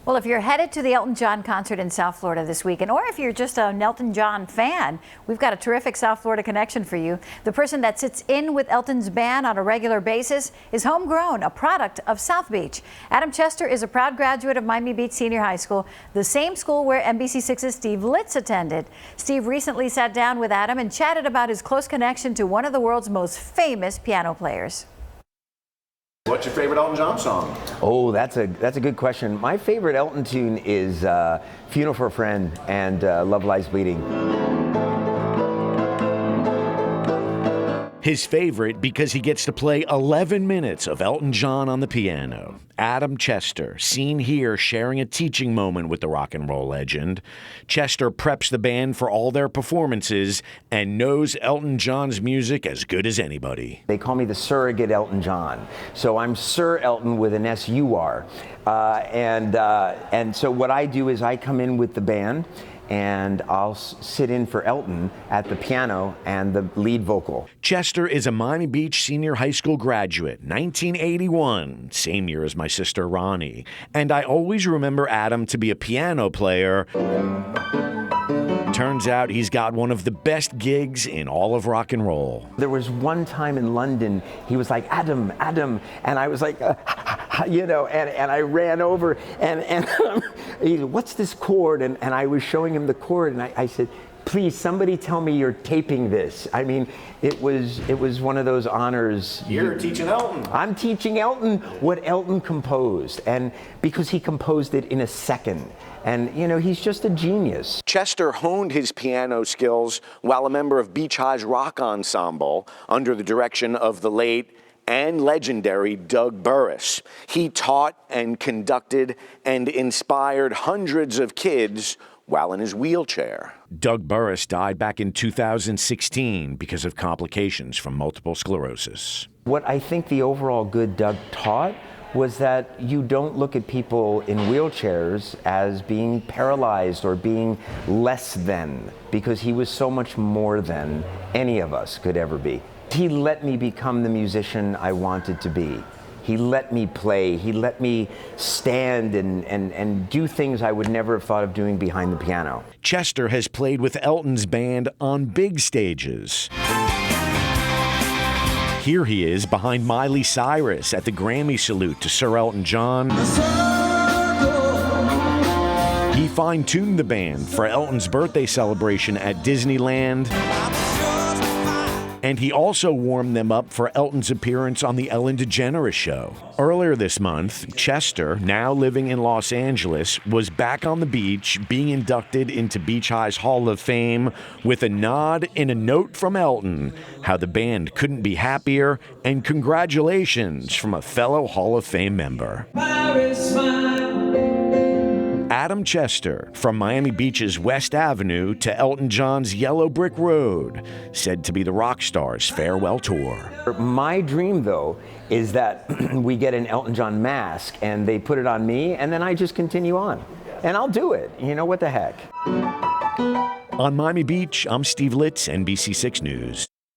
Well, if you're headed to the Elton John concert in South Florida this weekend, or if you're just an Elton John fan, we've got a terrific South Florida connection for you. The person that sits in with Elton's band on a regular basis is homegrown, a product of South Beach. Adam Chester is a proud graduate of Miami Beach Senior High School, the same school where NBC6's Steve Litz attended. Steve recently sat down with Adam and chatted about his close connection to one of the world's most famous piano players. What's your favorite Elton John song? Oh, that's a good question. My favorite Elton tune is Funeral for a Friend and Love Lies Bleeding. His favorite because he gets to play 11 minutes of Elton John on the piano. Adam Chester, seen here sharing a teaching moment with the rock and roll legend. Chester preps the band for all their performances and knows Elton John's music as good as anybody. They call me the surrogate Elton John. So I'm Sir Elton with an S-U-R. And so what I do is I come in with the band and I'll sit in for Elton at the piano and the lead vocal. Chester is a Miami Beach Senior High School graduate, 1981, same year as my sister Ronnie. And I always remember Adam to be a piano player. Turns out he's got one of the best gigs in all of rock and roll. There was one time in London, he was like, Adam, Adam, and I was like, you know, and I ran over and he said, what's this chord? And I was showing him the chord and I said, please, somebody tell me you're taping this. I mean, it was one of those honors. You're teaching Elton. I'm teaching Elton what Elton composed, and because he composed it in a second. And, you know, he's just a genius. Chester honed his piano skills while a member of Beach High's rock ensemble under the direction of the late and legendary Doug Burris. He taught and conducted and inspired hundreds of kids while in his wheelchair. Doug Burris died back in 2016 because of complications from multiple sclerosis. What I think the overall good Doug taught was that you don't look at people in wheelchairs as being paralyzed or being less than, because he was so much more than any of us could ever be. He let me become the musician I wanted to be. He let me play, he let me stand and do things I would never have thought of doing behind the piano. Chester has played with Elton's band on big stages. Here he is behind Miley Cyrus at the Grammy salute to Sir Elton John. He fine-tuned the band for Elton's birthday celebration at Disneyland. And he also warmed them up for Elton's appearance on The Ellen DeGeneres Show. Earlier this month, Chester, now living in Los Angeles, was back on the beach being inducted into Beach High's Hall of Fame with a nod and a note from Elton, how the band couldn't be happier, and congratulations from a fellow Hall of Fame member. Adam Chester, from Miami Beach's West Avenue to Elton John's Yellow Brick Road, said to be the rock star's farewell tour. My dream, though, is that we get an Elton John mask and they put it on me and then I just continue on. And I'll do it. You know, what the heck. On Miami Beach, I'm Steve Litz, NBC6 News.